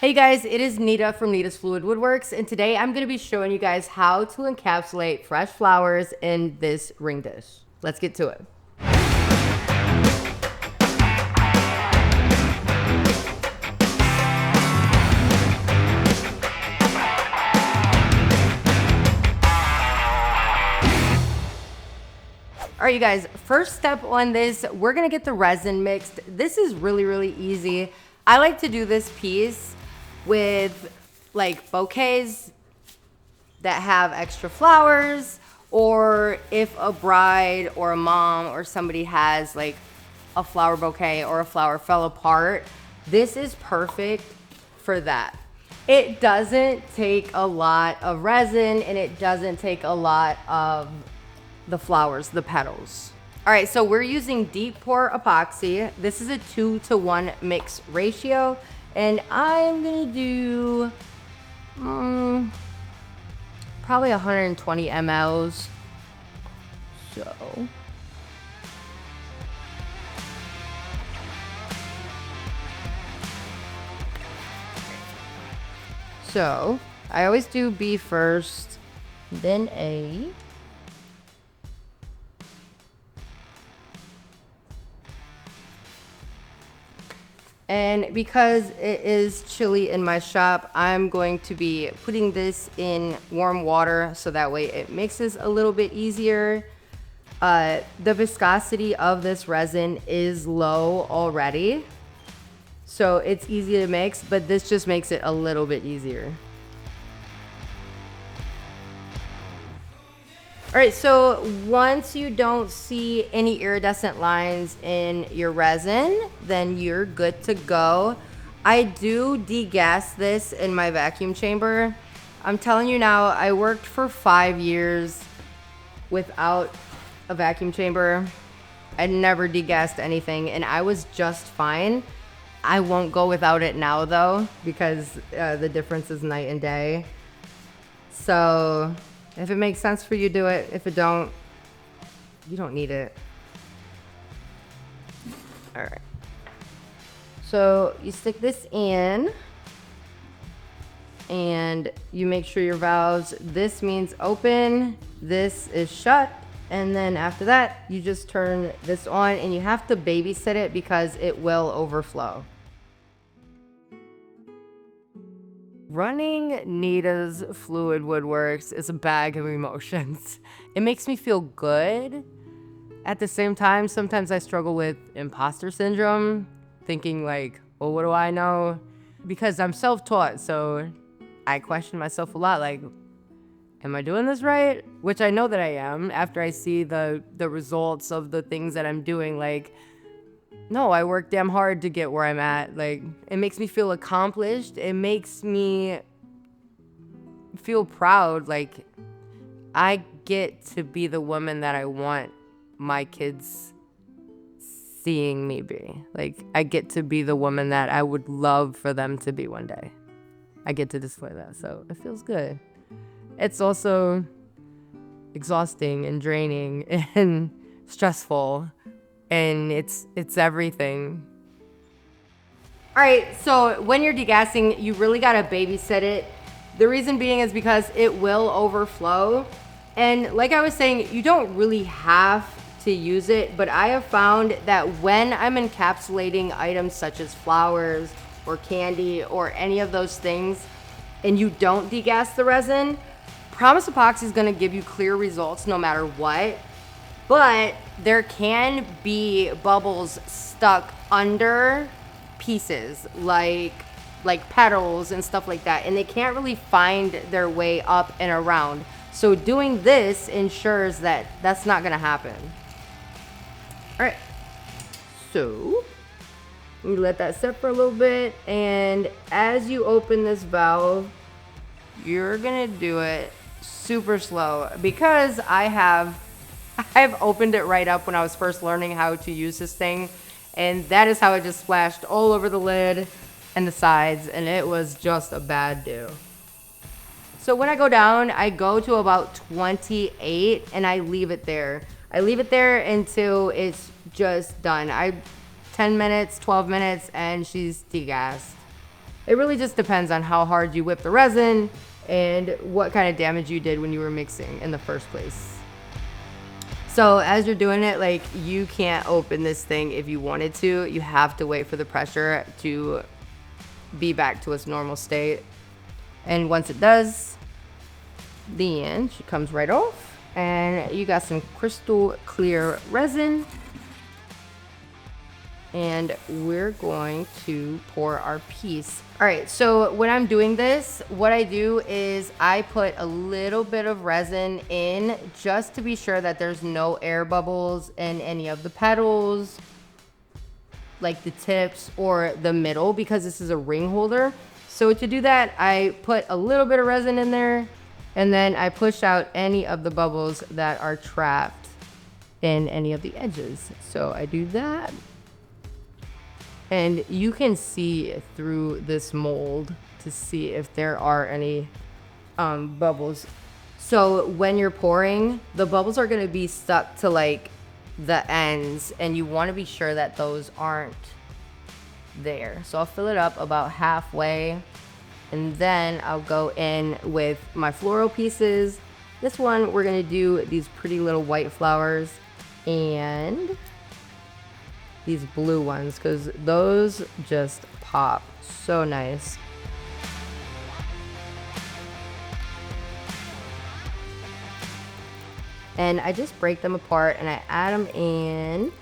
Hey guys, it is Nita from Nita's Fluid Woodworks, and today I'm going to be showing you guys how to encapsulate fresh flowers in this ring dish. Let's get to it. All right, you guys, first step on this, we're gonna get the resin mixed. This is really easy. I like to do this piece with like bouquets that have extra flowers, or if a bride or a mom or somebody has like a flower bouquet or a flower fell apart, this is perfect for that. It doesn't take a lot of resin and it doesn't take a lot of the flowers, the petals. All right, so we're using Deep Pour Epoxy. This is a 2-to-1 mix ratio, and I'm gonna do probably 120 mLs. So I always do B first, then A. And because it is chilly in my shop, I'm going to be putting this in warm water so that way it mixes a little bit easier. The viscosity of this resin is low already, so it's easy to mix, but this just makes it a little bit easier. All right, so once you don't see any iridescent lines in your resin, then you're good to go. I do degas this in my vacuum chamber. I'm telling you now, I worked for 5 years without a vacuum chamber. I never degassed anything and I was just fine. I won't go without it now though, because the difference is night and day. So if it makes sense for you, do it. If it don't, you don't need it. All right. So you stick this in and you make sure your valves, this means open, this is shut. And then after that, you just turn this on and you have to babysit it because it will overflow. Running Nita's Fluid Woodworks is a bag of emotions. It makes me feel good. At the same time, sometimes I struggle with imposter syndrome, thinking like, well, what do I know? Because I'm self-taught, so I question myself a lot, like, am I doing this right? Which I know that I am after I see the results of the things that I'm doing, like, no, I work damn hard to get where I'm at. Like, it makes me feel accomplished. It makes me feel proud. Like, I get to be the woman that I want my kids seeing me be. Like, I get to be the woman that I would love for them to be one day. I get to display that, so it feels good. It's also exhausting and draining and stressful. And it's everything. All right, so when you're degassing, you really gotta babysit it. The reason being is because it will overflow. And like I was saying, you don't really have to use it, but I have found that when I'm encapsulating items such as flowers or candy or any of those things, and you don't degas the resin, Promise Epoxy is gonna give you clear results no matter what. But there can be bubbles stuck under pieces like petals and stuff like that, and they can't really find their way up and around. So doing this ensures that that's not gonna happen. All right, so we let that sit for a little bit, and as you open this valve, you're gonna do it super slow because I've opened it right up when I was first learning how to use this thing, and that is how it just splashed all over the lid and the sides, and it was just a bad do. So when I go down, I go to about 28 and I leave it there. I leave it there until it's just done. 10 minutes, 12 minutes, and she's degassed. It really just depends on how hard you whip the resin and what kind of damage you did when you were mixing in the first place. So as you're doing it, like, you can't open this thing if you wanted to. You have to wait for the pressure to be back to its normal state. And once it does, then she comes right off, and you got some crystal clear resin. And we're going to pour our piece. All right, so when I'm doing this, what I do is I put a little bit of resin in just to be sure that there's no air bubbles in any of the petals, like the tips or the middle, because this is a ring holder. So to do that, I put a little bit of resin in there, and then I push out any of the bubbles that are trapped in any of the edges. So I do that. And you can see through this mold to see if there are any bubbles. So when you're pouring, the bubbles are going to be stuck to like the ends, and you want to be sure that those aren't there. So I'll fill it up about halfway, and then I'll go in with my floral pieces. This one, we're going to do these pretty little white flowers and these blue ones, because those just pop so nice. And I just break them apart and I add them in.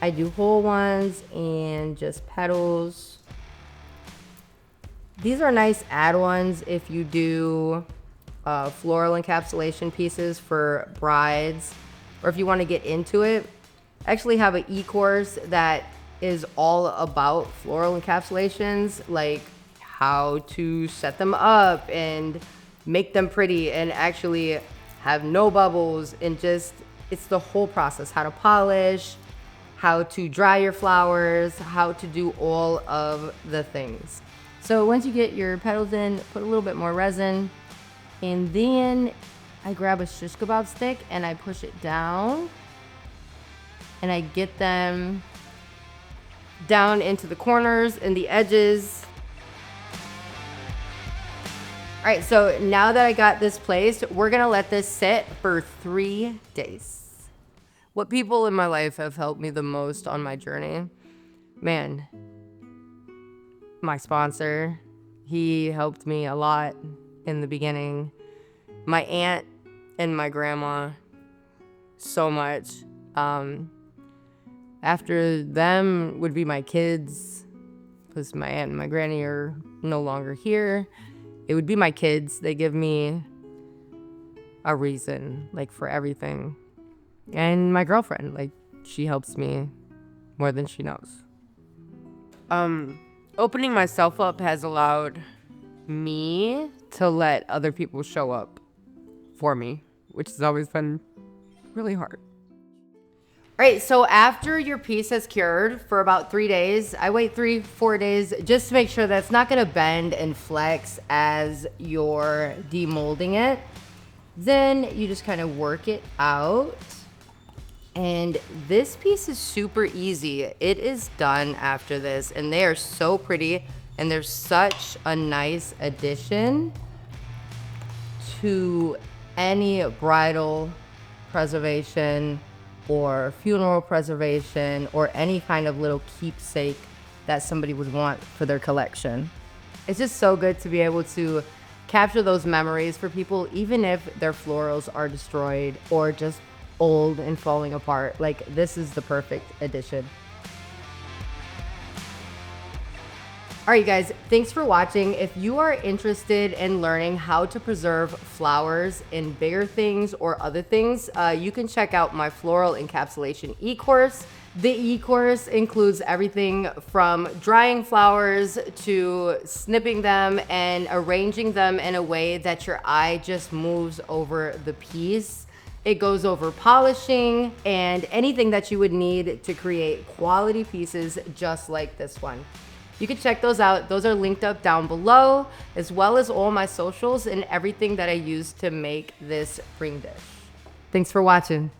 I do whole ones and just petals. These are nice add-ons if you do floral encapsulation pieces for brides, or if you want to get into it. I actually have an e-course that is all about floral encapsulations, like how to set them up and make them pretty and actually have no bubbles, and just, it's the whole process, how to polish, how to dry your flowers, how to do all of the things. So once you get your petals in, put a little bit more resin, and then I grab a shish kebab stick and I push it down, and I get them down into the corners and the edges. All right, so now that I got this placed, we're gonna let this sit for 3 days. What people in my life have helped me the most on my journey? Man, my sponsor, he helped me a lot in the beginning. My aunt and my grandma, so much. After them would be my kids, because my aunt and my granny are no longer here. It would be my kids. They give me a reason, like, for everything. And my girlfriend, like, she helps me more than she knows. Opening myself up has allowed me to let other people show up for me, which has always been really hard. All right, so after your piece has cured for about 3 days, I wait 3-4 days just to make sure that it's not gonna bend and flex as you're demolding it. Then you just kind of work it out. And this piece is super easy. It is done after this, and they are so pretty, and they're such a nice addition to any bridal preservation or funeral preservation or any kind of little keepsake that somebody would want for their collection. It's just so good to be able to capture those memories for people, even if their florals are destroyed or just old and falling apart. Like, this is the perfect addition. All right, guys, thanks for watching. If you are interested in learning how to preserve flowers in bigger things or other things, you can check out my floral encapsulation e-course. The e-course includes everything from drying flowers to snipping them and arranging them in a way that your eye just moves over the piece. It goes over polishing and anything that you would need to create quality pieces just like this one. You can check those out. Those are linked up down below, as well as all my socials and everything that I use to make this ring dish. Thanks for watching.